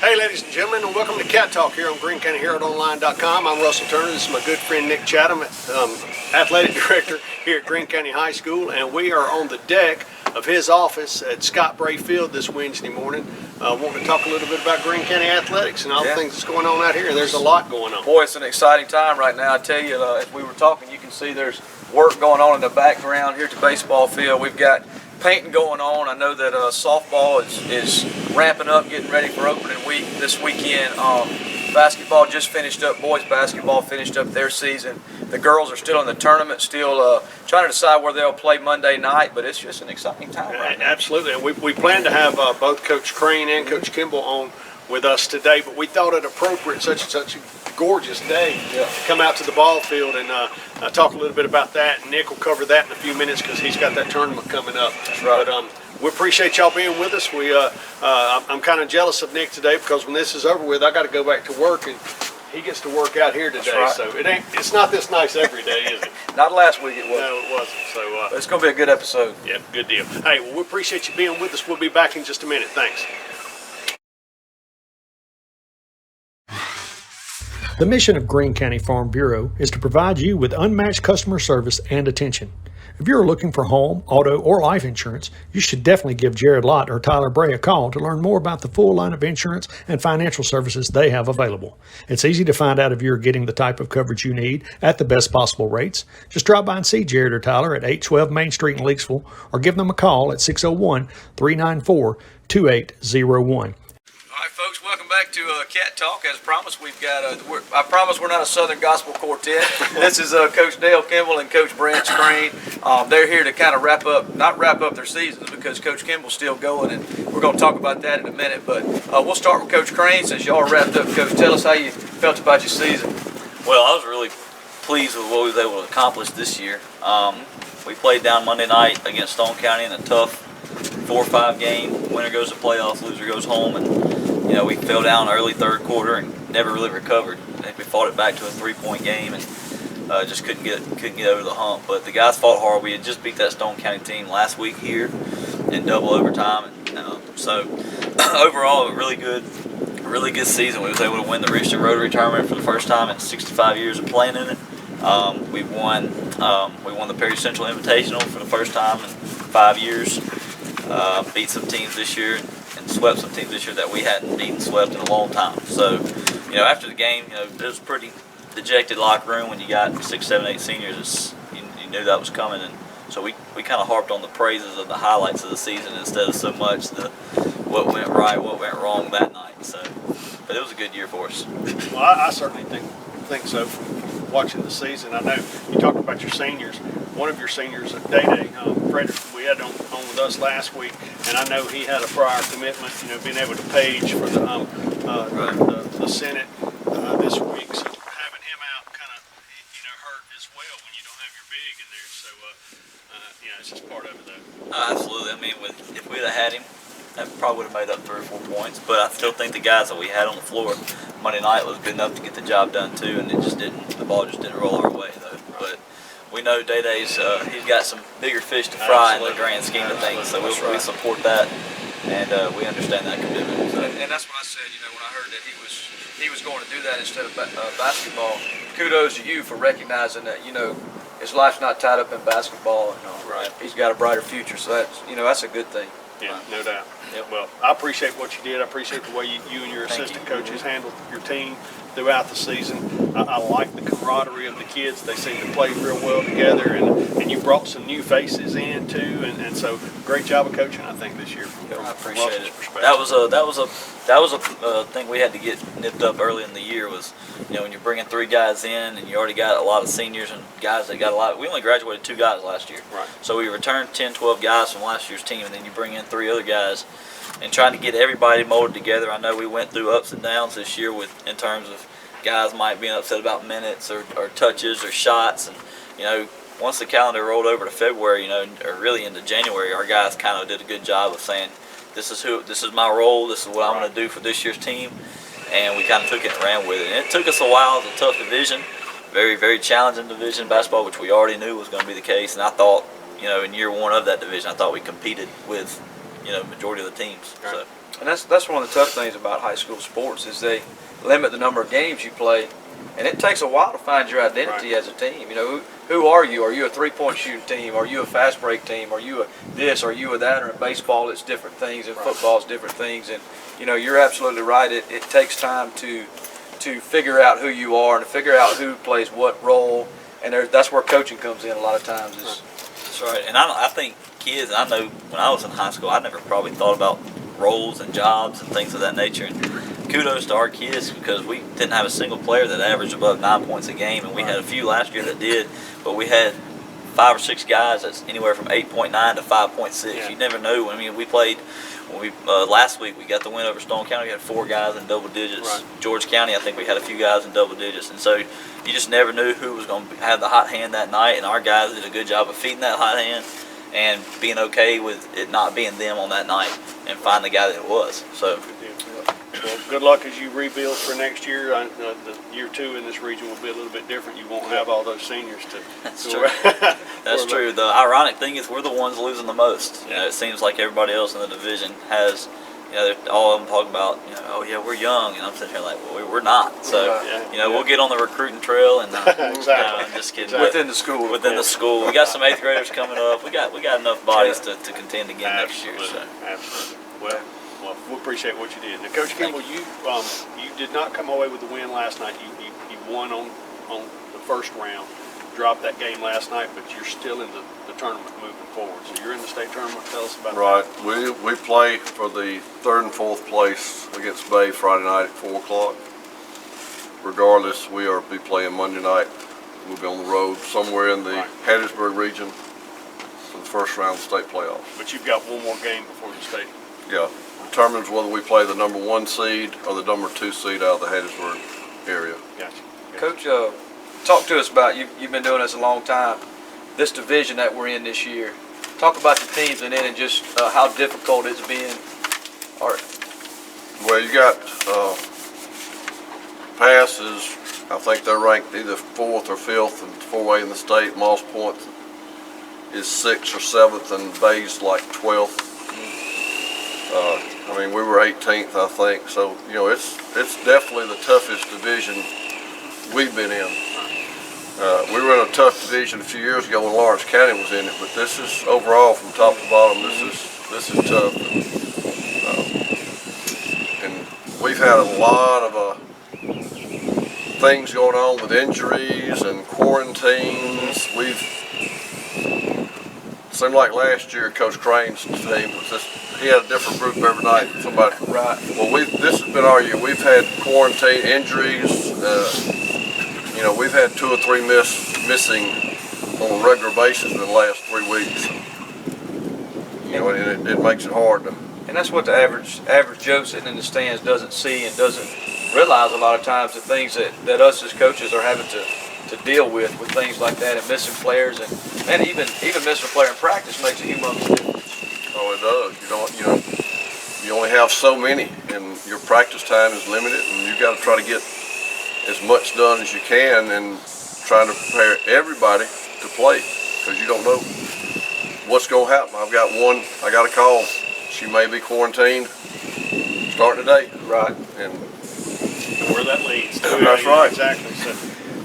Hey ladies and gentlemen, and welcome to Cat Talk here on GreenCountyHeraldOnline.com. I'm Russell Turner. This is my good friend Nick Chatham, Athletic Director here at Greene County High School, and we are on the deck of his office at Scott Bray Field this Wednesday morning. Wanting to talk a little bit about Greene County athletics and all the things that's going on out here, and there's a lot going on. Boy, it's an exciting time right now. I tell you, if we were talking, you can see there's work going on in the background here at the baseball field. We've got painting going on. I know that softball is ramping up, getting ready for opening week this weekend. Basketball just finished up. Boys basketball finished up their season. The girls are still in the tournament, still trying to decide where they'll play Monday night, but it's just an exciting time right now. Absolutely. And we plan to have both Coach Crane and Coach Kimble on with us today, but we thought it appropriate, such a gorgeous day, to come out to the ball field and talk a little bit about that. And Nick will cover that in a few minutes because he's got that tournament coming up. That's right. But we appreciate y'all being with us. I'm kind of jealous of Nick today because when this is over with, I got to go back to work, and he gets to work out here today. Right. So it's not this nice every day, is it? Not last week it was. No, it wasn't. So it's going to be a good episode. Yeah, good deal. Hey, well, we appreciate you being with us. We'll be back in just a minute. Thanks. The mission of Greene County Farm Bureau is to provide you with unmatched customer service and attention. If you're looking for home, auto, or life insurance, you should definitely give Jared Lott or Tyler Bray a call to learn more about the full line of insurance and financial services they have available. It's easy to find out if you're getting the type of coverage you need at the best possible rates. Just drop by and see Jared or Tyler at 812 Main Street in Leakesville, or give them a call at 601-394-2801. All right, folks, welcome back to Cat Talk. As promised, we've got, I promise we're not a Southern Gospel Quartet. This is Coach Dale Kimble and Coach Brance Crane. They're here to kind of not wrap up their seasons because Coach Kimble's still going, and we're going to talk about that in a minute. But we'll start with Coach Crane since y'all are wrapped up. Coach, tell us how you felt about your season. Well, I was really pleased with what we was able to accomplish this year. We played down Monday night against Stone County in a tough 4-5 game. Winner goes to playoffs, loser goes home, and we fell down early third quarter and never really recovered. I think we fought it back to a 3-point game and just couldn't get over the hump. But the guys fought hard. We had just beat that Stone County team last week here in double overtime, and so overall, a really good season. We was able to win the Richardson Rotary Tournament for the first time in 65 years of playing in it. We won the Perry Central Invitational for the first time in 5 years. Beat some teams this year and swept some teams this year that we hadn't beaten, swept in a long time. So, after the game, it was a pretty dejected locker room when you got 6, 7, 8 seniors. You knew that was coming, and so we kind of harped on the praises of the highlights of the season instead of so much what went right, what went wrong that night. So, but it was a good year for us. Well, I certainly think so. From watching the season, I know you talked about your seniors. One of your seniors, Day, Frederick, we had on with us last week, and I know he had a prior commitment, being able to page for the Senate this week. So having him out kind of, hurt as well when you don't have your big in there. So, it's just part of it, though. Absolutely. I mean, if we'd have had him, that probably would have made up 3 or 4 points. But I still think the guys that we had on the floor Monday night was good enough to get the job done too, and the ball just didn't roll our way though. But we know Day-Day's he's got some bigger fish to fry in the grand scheme of things, so we support that, and we understand that commitment. So. And that's what I said. When I heard that he was going to do that instead of basketball, kudos to you for recognizing that his life's not tied up in basketball, and he's got a brighter future. So that's a good thing. Yeah, no doubt. Yep. Well, I appreciate what you did. I appreciate the way you and your assistant coaches handled your team throughout the season. I like the camaraderie of the kids. They seem to play real well together, and you brought some new faces in too, and so great job of coaching, I think, this year. I appreciate it. That was a thing we had to get nipped up early in the year was, when you're bringing 3 guys in and you already got a lot of seniors and guys that got a lot. We only graduated 2 guys last year. Right. So we returned 10, 12 guys from last year's team, and then you bring in 3 other guys and trying to get everybody molded together. I know we went through ups and downs this year in terms of guys might be upset about minutes or touches or shots, and once the calendar rolled over to February, or really into January, our guys kind of did a good job of saying, this is my role, this is what I'm going to do for this year's team, and we kind of took it and ran with it. And it took us a while. It was a tough division, very, very challenging division, basketball, which we already knew was going to be the case, and I thought, in year 1 of that division, I thought we competed with, majority of the teams. Right. So And that's one of the tough things about high school sports is they limit the number of games you play, and it takes a while to find your identity as a team. You know, who are you? Are you a three-point shooting team? Are you a fast break team? Are you a this? Are you a that? Or in baseball, it's different things. In football, it's different things. And you know, you're absolutely right. It takes time to figure out who you are and to figure out who plays what role. And that's where coaching comes in a lot of times. That's right. And I think kids, I know when I was in high school, I never probably thought about roles and jobs and things of that nature. And kudos to our kids because we didn't have a single player that averaged above 9 points a game, and we had a few last year that did, but we had 5 or 6 guys that's anywhere from 8.9 to 5.6. Yeah. You never know. I mean, we played last week. We got the win over Stone County. We had 4 guys in double digits. Right. George County, I think we had a few guys in double digits, and so you just never knew who was going to have the hot hand that night. And our guys did a good job of feeding that hot hand and being okay with it not being them on that night and find the guy that it was. So. Well, good luck as you rebuild for next year. The year 2 in this region will be a little bit different. You won't have all those seniors to. That's true. That's true. The ironic thing is we're the ones losing the most. You know, it seems like everybody else in the division has. You know, all of them talking about, you know, oh yeah, we're young, and I'm sitting here like, well, we're not. So, you know, we'll get on the recruiting trail, and Exactly. no, I'm just kidding. Exactly. Within the school. Within the school, we got some 8th graders coming up. We got enough bodies to contend again next year. So. Absolutely. Well, we appreciate what you did. Now, Coach Kimble, you did not come away with the win last night. You won on the first round. Dropped that game last night, but you're still in the tournament moving forward. So you're in the state tournament. Tell us about that. Right. We play for the 3rd and 4th place against Bay Friday night at 4 o'clock. Regardless, we are be playing Monday night. We'll be on the road somewhere in the Hattiesburg region for the first round of the state playoffs. But you've got one more game before the state. Yeah. Determines whether we play the number 1 seed or the number 2 seed out of the Hattiesburg area. Gotcha. Coach, talk to us about you've been doing this a long time. This division that we're in this year. Talk about the teams and then and just how difficult it's been. Well, you got passes. I think they're ranked either 4th or 5th and 4A in the state. Moss Point is 6th or 7th, and Bay's like 12th. I mean, we were 18th, I think. So you know, it's definitely the toughest division we've been in. We were in a tough division a few years ago when Lawrence County was in it, but this is overall from top to bottom. This is tough, and we've had a lot of things going on with injuries and quarantines. Seemed like last year Coach Crane's team was just, he had a different group every night. Somebody. Right. Well, this has been our year. We've had quarantine injuries. You know, we've had 2 or 3 missing on a regular basis in the last 3 weeks. You know, and it makes it hard to. And that's what the average Joe sitting in the stands doesn't see and doesn't realize a lot of times, the things that us as coaches are having to deal with things like that, and missing players and even missing a player in practice makes a humongous difference. Oh, it does. You only have so many, and your practice time is limited, and you got to try to get as much done as you can, and trying to prepare everybody to play, because you don't know what's going to happen. I got a call. She may be quarantined starting today. Right. And where that leads. That's right. Exactly. So,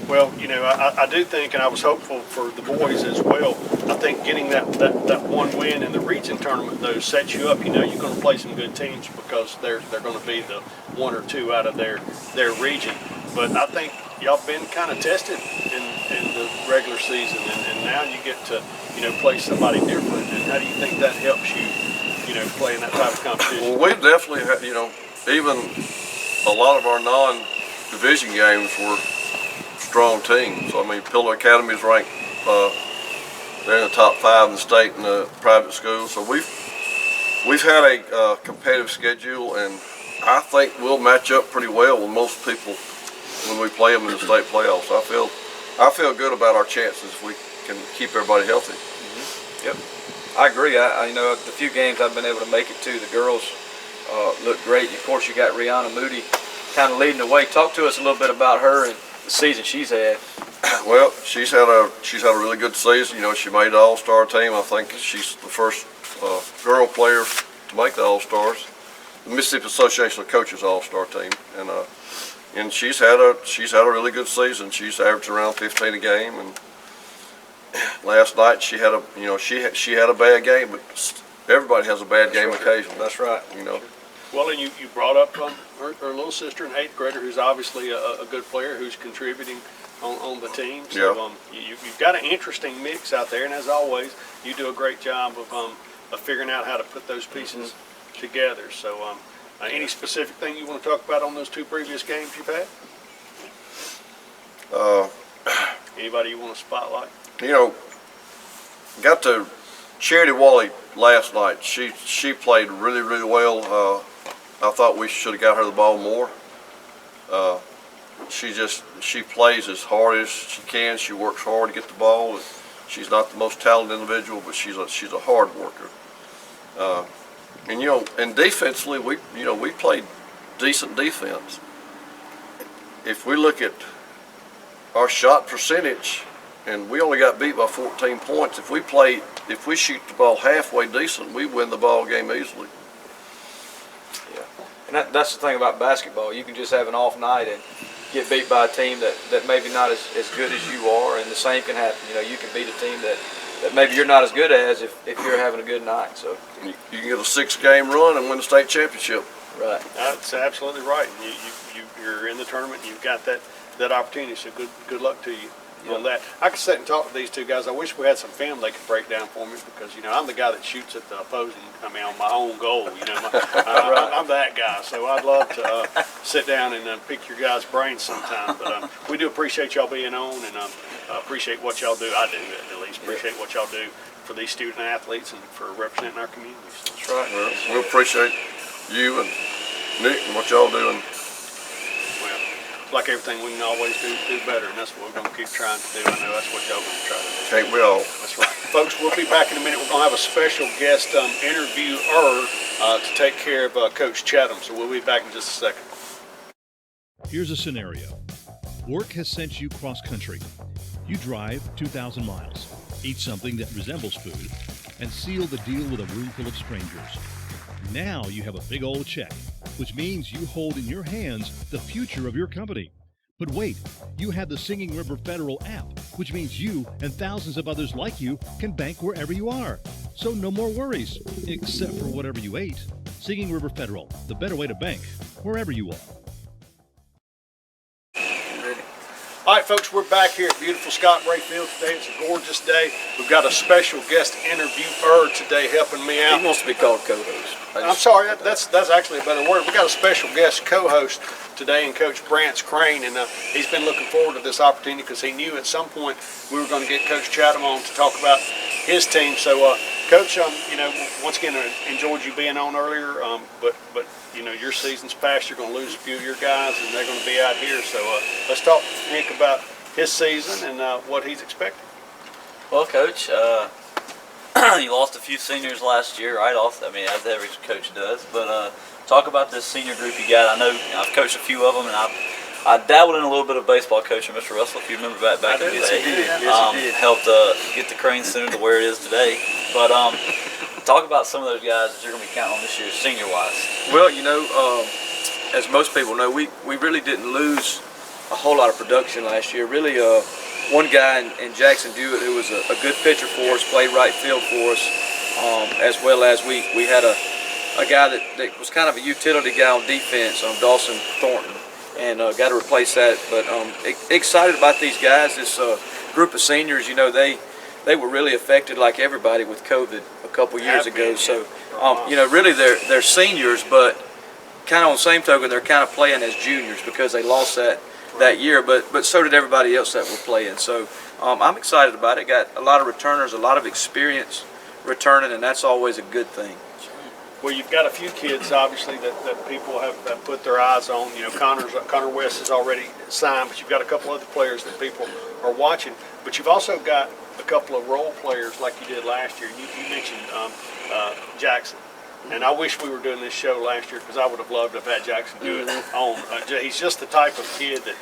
well, you know, I do think, and I was hopeful for the boys as well. I think getting that one win in the region tournament, though, sets you up. You know, you're going to play some good teams because they're going to be the 1 or 2 out of their region. But I think y'all been kind of tested in the regular season, and now you get to, you know, play somebody different. And how do you think that helps you, you know, play in that type of competition? well, we've definitely had, you know, even a lot of our non-division games were strong teams. I mean, Pillar Academy is ranked, they're in the top 5 in the state in the private schools. So we've had a competitive schedule, and I think we'll match up pretty well with most people when we play them in the state playoffs. I feel good about our chances if we can keep everybody healthy. Mm-hmm. Yep. I agree. I know the few games I've been able to make it to, the girls look great. Of course, you got Rihanna Moody kind of leading the way. Talk to us a little bit about her and the season she's had. Well, she's had a really good season. You know, she made the All-Star team. I think she's the first girl player to make the All-Stars. Mississippi Association of Coaches All-Star team, and she's had a really good season. She's averaged around 15 a game, and last night she had a bad game, but everybody has a bad game occasionally. That's right. Well, and you brought up her little sister, an 8th grader, who's obviously a good player, who's contributing on the team. So you've got an interesting mix out there, and as always, you do a great job of figuring out how to put those pieces together. So any specific thing you want to talk about on those 2 previous games you've had? Anybody you want to spotlight? Got to Charity Wally last night. She played really, really well. I thought we should have got her the ball more. She plays as hard as she can. She works hard to get the ball. She's not the most talented individual, but she's a hard worker. And defensively, we played decent defense. If we look at our shot percentage, and we only got beat by 14 points. If we shoot the ball halfway decent, we win the ball game easily. Yeah, and that's the thing about basketball. You can just have an off night and get beat by a team that maybe not as good as you are, and the same can happen. You can beat a team that maybe you're not as good as if you're having a good night. So you can get a 6-game run and win the state championship. Right. That's absolutely right. You're in the tournament. You've got that opportunity. So good luck to you. On that, I could sit and talk to these 2 guys. I wish we had some film they could break down for me, because I'm the guy that shoots at the opposing. on my own goal. I'm that guy. So I'd love to sit down and pick your guys' brains sometime. But we do appreciate y'all being on, and appreciate what y'all do. I do at least appreciate what y'all do for these student athletes and for representing our communities. That's right. Well, we appreciate you and Nick and what y'all doing. Like everything, we can always do better, and that's what we're going to keep trying to do. I know that's what y'all going to try to do. Can't we all? That's right. Folks, we'll be back in a minute. We're going to have a special guest interviewer to take care of Coach Chatham, so we'll be back in just a second. Here's a scenario. Work has sent you cross-country. You drive 2,000 miles, eat something that resembles food, and seal the deal with a room full of strangers. Now you have a big old check, which means you hold in your hands the future of your company. But wait, you have the Singing River Federal app, which means you and thousands of others like you can bank wherever you are. So no more worries, except for whatever you ate. Singing River Federal, the better way to bank, wherever you are. All right, folks, we're back here at beautiful Scott Bray Field today. It's a gorgeous day. We've got a special guest interviewer today helping me out. He wants to be called co-host. I'm sorry, that's actually a better word. We got a special guest co-host today, and Coach Brance Crane, and he's been looking forward to this opportunity because he knew at some point we were going to get Coach Chatham on to talk about his team. So, Coach, once again, enjoyed you being on earlier, but your season's past. You're going to lose a few of your guys, and they're going to be out here. So let's talk to Nick about his season and what he's expecting. Well, Coach, you lost a few seniors last year, right off. I mean, as every coach does. But talk about this senior group you got. I know I've coached a few of them, and I dabbled in a little bit of baseball coaching, Mr. Russell, if you remember back in the day. Yes, he did. Helped get the Crane Center to where it is today. But talk about some of those guys that you're going to be counting on this year, senior-wise. Well, as most people know, we really didn't lose a whole lot of production last year. Really, one guy in Jackson Dewitt who was a good pitcher for us, played right field for us, as well as we had a guy that was kind of a utility guy on defense, Dawson Thornton, and got to replace that. But excited about these guys. This group of seniors, they were really affected like everybody with COVID a couple years ago. So, really they're seniors, but kind of on the same token, they're kind of playing as juniors because they lost that year, but so did everybody else that were playing. So I'm excited about it. Got a lot of returners, a lot of experience returning, and that's always a good thing. Well, you've got a few kids, obviously, that people have put their eyes on. Connor West is already signed, but you've got a couple other players that people are watching. But you've also got a couple of role players like you did last year. You mentioned Jackson. And I wish we were doing this show last year because I would have loved to have had Jackson do it on. He's just the type of kid that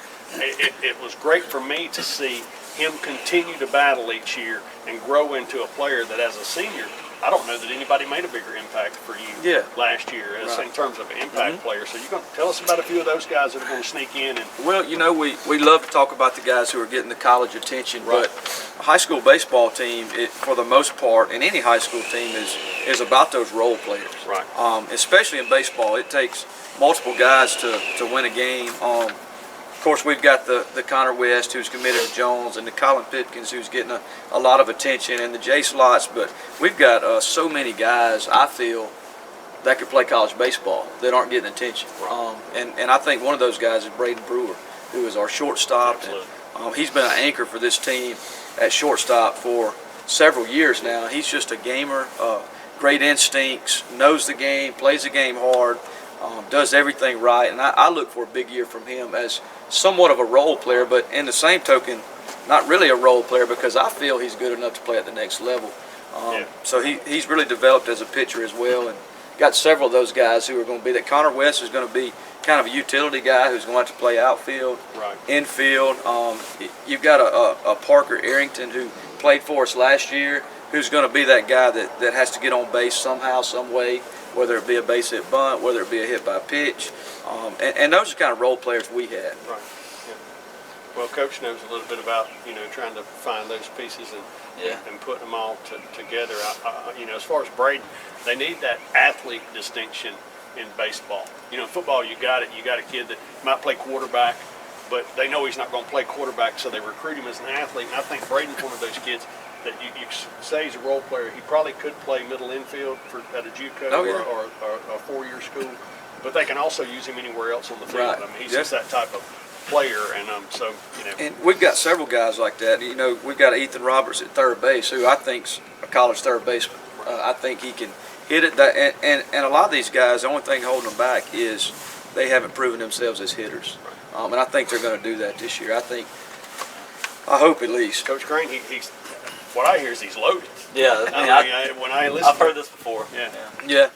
it was great for me to see him continue to battle each year and grow into a player that, as a senior, I don't know that anybody made a bigger impact for you last year in terms of an impact player. So you're going to tell us about a few of those guys that are going to sneak in. Well, we love to talk about the guys who are getting the college attention, but a high school baseball team, for the most part, and any high school team is about those role players. Right. Especially in baseball, it takes multiple guys to win a game. Of course, we've got the Connor West, who's committed to Jones, and the Colin Pitkins, who's getting a lot of attention, and the Jay Slots. But we've got so many guys, I feel, that could play college baseball that aren't getting attention. And I think one of those guys is Braden Brewer, who is our shortstop. And, he's been an anchor for this team at shortstop for several years now. He's just a gamer, great instincts, knows the game, plays the game hard, does everything right. And I look for a big year from him as somewhat of a role player, but in the same token, not really a role player, because I feel he's good enough to play at the next level. So he's really developed as a pitcher as well, and got several of those guys who are going to be that. Connor West is going to be kind of a utility guy who's going to have to play outfield, infield. You've got a Parker Arrington who played for us last year, who's going to be that guy that has to get on base somehow, some way, whether it be a base hit bunt, whether it be a hit by pitch. And those are the kind of role players we had. Right. Yeah. Well, Coach knows a little bit about, trying to find those pieces and putting them all together. As far as Braden, they need that athlete distinction in baseball. In football, you got it. You got a kid that might play quarterback, but they know he's not going to play quarterback, so they recruit him as an athlete. And I think Braden's one of those kids that you say he's a role player. He probably could play middle infield at a JUCO or a four-year school, but they can also use him anywhere else on the field. I mean, he's just that type of player, and And we've got several guys like that. We've got Ethan Roberts at third base, who I think's a college third baseman. I think he can hit it. And a lot of these guys, the only thing holding them back is they haven't proven themselves as hitters. And I think they're going to do that this year. I hope at least. Coach Crane, he's what I hear is he's loaded. Yeah, I've heard this before. Yeah.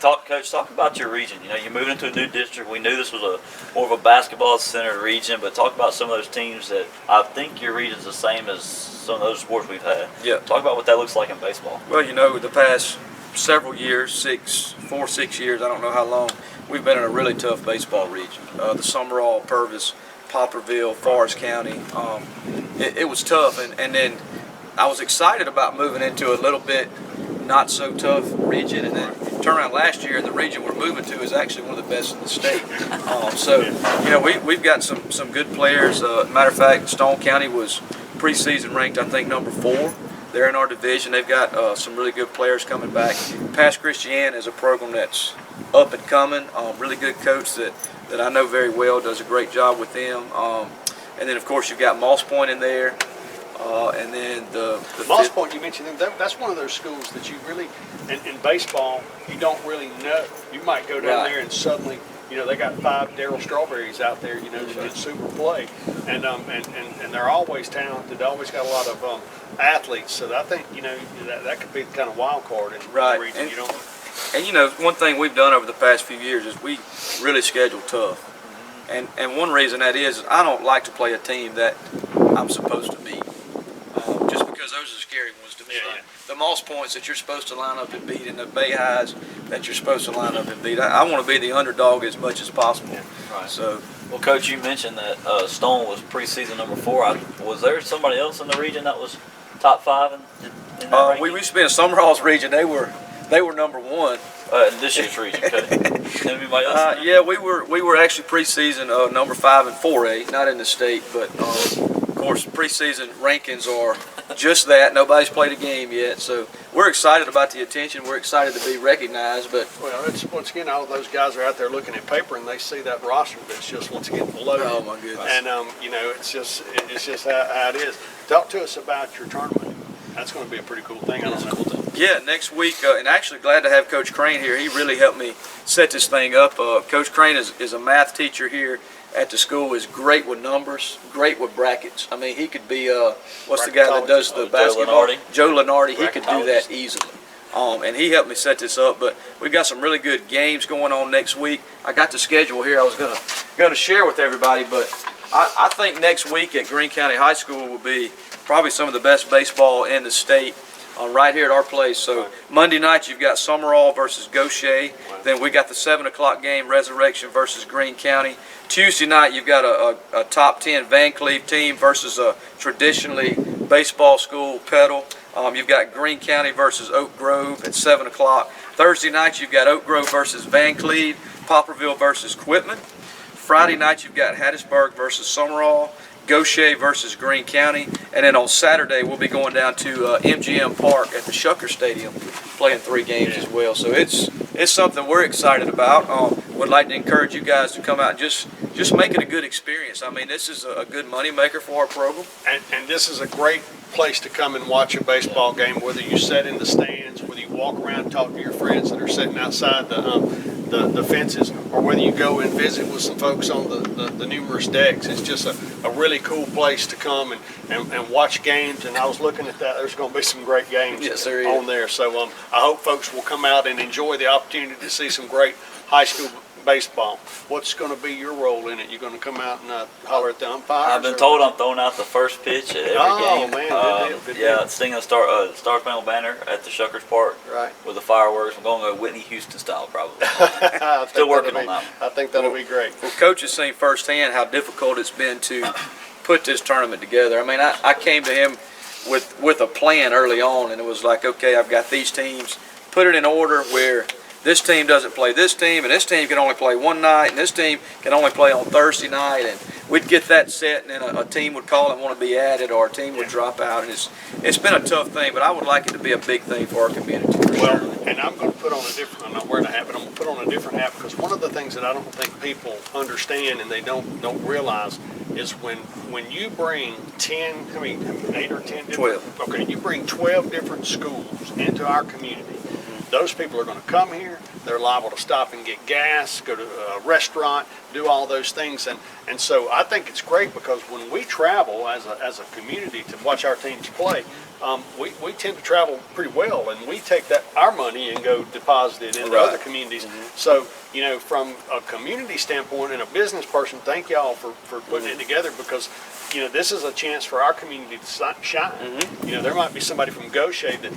Coach, talk about your region. You're moving into a new district. We knew this was more of a basketball-centered region, but talk about some of those teams that I think your region's the same as some of those sports we've had. Yeah. Talk about what that looks like in baseball. Well, the past several years, 6 years, I don't know how long, we've been in a really tough baseball region. The Summerall, Purvis, Poplarville, Forest County. It was tough, and then I was excited about moving into a little bit not so tough region, and then turn around last year, and the region we're moving to is actually one of the best in the state. We've got some good players. Matter of fact, Stone County was preseason ranked, I think, number 4. They're in our division. They've got some really good players coming back. Pass Christian is a program that's up and coming. Really good coach that I know very well, does a great job with them. And then, of course, you've got Moss Point in there. And then the Moss Point, you mentioned them. That's one of those schools that you really, in baseball, you don't really know. You might go down there and suddenly, they got 5 Darryl Strawberries out there, that did super play, and they're always talented. They always got a lot of athletes. So I think that could be the kind of wild card in the region. And one thing we've done over the past few years is we really schedule tough. And one reason that is I don't like to play a team that I'm supposed to beat. Just because those are the scary ones to me. The Moss Points that you're supposed to line up and beat, and the Bay Highs that you're supposed to line up and beat. I want to be the underdog as much as possible. So, well, Coach, you mentioned that Stone was preseason number 4. Was there somebody else in the region that was top 5 in that we used to be in Summerall's region. They were number 1. In this year's region, okay. Anybody else? We were actually preseason number 5 in 4A, not in the state, but of course preseason rankings are just that. Nobody's played a game yet, so we're excited about the attention. We're excited to be recognized, but it's once again, all of those guys are out there looking at paper and they see that roster that's just once again loaded. Oh my goodness! And it's just how it is. Talk to us about your tournament. That's going to be a pretty cool thing. I don't know. Yeah, next week, and actually glad to have Coach Crane here. He really helped me set this thing up. Coach Crane is a math teacher here at the school, is great with numbers, great with brackets. I mean, he could be, what's the guy that does the basketball? Joe Lenardi. He could do that easily. And he helped me set this up, but we've got some really good games going on next week. I got the schedule here. I was going going to share with everybody, but I think next week at Greene County High School will be probably some of the best baseball in the state. Right here at our place. So Monday night you've got Summerall versus Gaucher. Then we got the 7 o'clock game, Resurrection versus Greene County. Tuesday night you've got a top 10 Van Cleve team versus a traditionally baseball school, Petal. You've got Greene County versus Oak Grove at 7 o'clock. Thursday night you've got Oak Grove versus Van Cleve, Poplarville versus Quitman. Friday night you've got Hattiesburg versus Summerall, Gaucher versus Greene County, and then on Saturday we'll be going down to MGM Park at the Shucker Stadium, playing 3 games as well. So it's something we're excited about. Would like to encourage you guys to come out and just make it a good experience. I mean, this is a good money maker for our program. And this is a great place to come and watch a baseball game, whether you sit in the stands, whether you walk around and talk to your friends that are sitting outside the fences, or whether you go and visit with some folks on the numerous decks. It's just a really cool place to come and watch games. And I was looking at that. There's going to be some great games on there. So I hope folks will come out and enjoy the opportunity to see some great high school baseball. What's going to be your role in it? You're going to come out and holler at the umpires? I've been told I'm throwing out the first pitch at every game. Oh, man, good deal. Yeah, singing a Star Spangled Banner at the Shuckers Park with the fireworks. I'm going to go Whitney Houston style probably. Still working on that one. I think that'll be great. Well, Coach has seen firsthand how difficult it's been to put this tournament together. I mean, I came to him with a plan early on, and it was like, okay, I've got these teams, put it in order where this team doesn't play this team, and this team can only play one night, and this team can only play on Thursday night, and we'd get that set, and then a team would call and want to be added, or a team would drop out, and it's been a tough thing, but I would like it to be a big thing for our community. Well, and I'm going to put on a different, I'm not wearing a hat, but I'm going to put on a different hat, because one of the things that I don't think people understand and they don't realize is when you bring 10, I mean 8 or 10 different, 12. Okay, you bring 12 different schools into our community. Those people are going to come here. They're liable to stop and get gas, go to a restaurant, do all those things. And so I think it's great, because when we travel as a community to watch our teams play, we tend to travel pretty well, and we take our money and go deposit it into other communities. So, you know, from a community standpoint and a business person, thank y'all for putting it together, because, you know, this is a chance for our community to shine. You know, there might be somebody from Gaucher that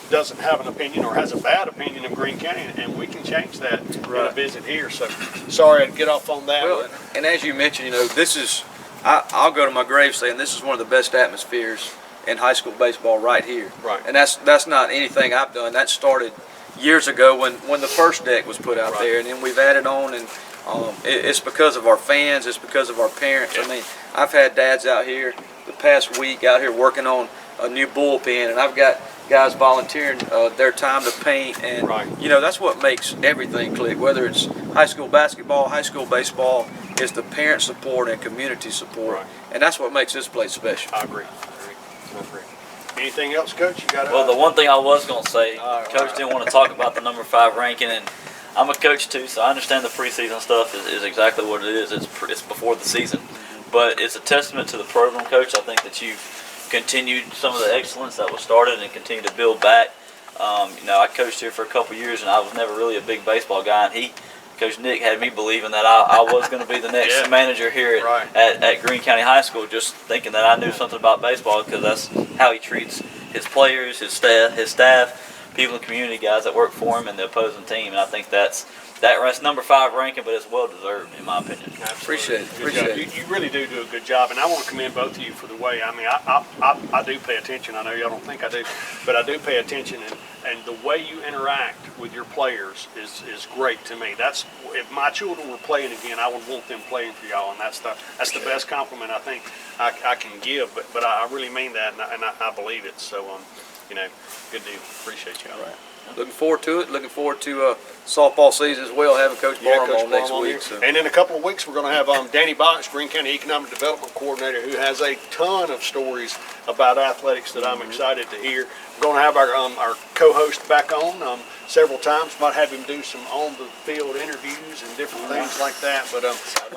doesn't have an opinion or has a bad opinion of Greene County, and we can change that in a visit here. So sorry I'd get off on that. Well, and as you mentioned, you know, this is, I'll go to my grave saying this is one of the best atmospheres in high school baseball right here. Right. And that's not anything I've done. That started years ago when the first deck was put out there, and then we've added on, and it's because of our fans, it's because of our parents. I mean, I've had dads out here the past week out here working on a new bullpen, and I've got guys volunteering their time to paint, and you know, that's what makes everything click, whether it's high school basketball, high school baseball, is the parent support and community support, and that's what makes this place special. I agree. Anything else, Coach? You got? Well, the one thing I was going to say, Coach didn't want to talk about the number 5 ranking, and I'm a coach too, so I understand the preseason stuff is exactly what it is. It's before the season, but it's a testament to the program, Coach. I think that you've continued some of the excellence that was started and continue to build back. You know, I coached here for a couple years, and I was never really a big baseball guy, and Coach Nick had me believing that I was going to be the next manager here at Greene County High School, just thinking that I knew something about baseball, because that's how he treats his players, his staff, people in the community, guys that work for him, and the opposing team. And I think that's number 5 ranking, but it's well deserved in my opinion. Appreciate it. You really do a good job, and I want to commend both of you for the way. I mean, I do pay attention. I know y'all don't think I do, but I do pay attention, and the way you interact with your players is great to me. That's, if my children were playing again, I would want them playing for y'all, and that's the best compliment I think I can give. But I really mean that, and I believe it. So you know, good deal. Appreciate y'all. Looking forward to it. Looking forward to softball season as well, having Coach Barrow on next week. So. And in a couple of weeks, we're going to have Danny Box, Greene County Economic Development Coordinator, who has a ton of stories about athletics that I'm excited to hear. We're going to have our co-host back on several times. Might have him do some on-the-field interviews and different things like that. But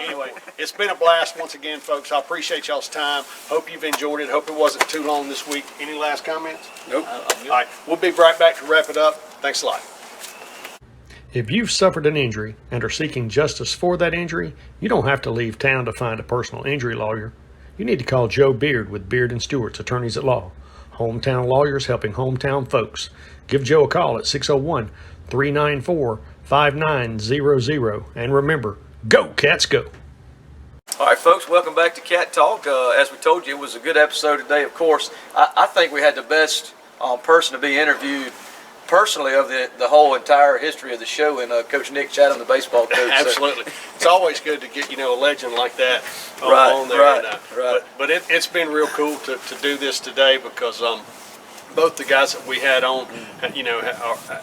anyway, it's been a blast once again, folks. I appreciate y'all's time. Hope you've enjoyed it. Hope it wasn't too long this week. Any last comments? Nope. All right, we'll be right back to wrap it up. Thanks a lot. If you've suffered an injury and are seeking justice for that injury, you don't have to leave town to find a personal injury lawyer. You need to call Joe Beard with Beard and Stewart's Attorneys at Law. Hometown lawyers helping hometown folks. Give Joe a call at 601-394-5900. And remember, go Cats go! All right, folks, welcome back to Cat Talk. As we told you, it was a good episode today, of course. I think we had the best person to be interviewed personally of the whole entire history of the show, and Coach Nick Chatham, the baseball coach. Absolutely. It's always good to get, a legend like that on there. Right. But it's been real cool to do this today because both the guys that we had on,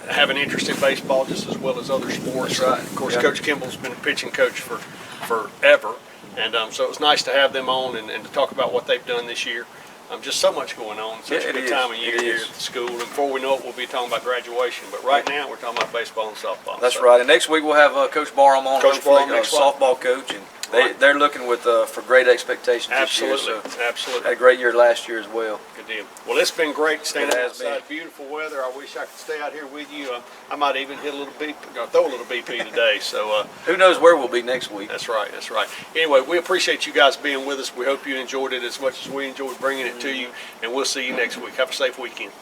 have an interest in baseball just as well as other sports. That's right. Of course, Yeah. Coach Kimble's been a pitching coach for forever. And so it was nice to have them on and to talk about what they've done this year. Just so much going on. Such a good time of year here at the school. And before we know it, we'll be talking about graduation. But right now, we're talking about baseball and softball. That's right. And next week we'll have Coach Barrow on, Coach hopefully, Barrow next softball coach, and they're looking for great expectations Absolutely. this year. So Absolutely. had a great year last year as well. Good deal. Well, it's been great staying It has outside. Beautiful weather. I wish I could stay out here with you. I might even hit a little throw a little BP today. So Who knows where we'll be next week? That's right. That's right. Anyway, we appreciate you guys being with us. We hope you enjoyed it as much as we enjoyed bringing it to you. And we'll see you next week. Have a safe weekend.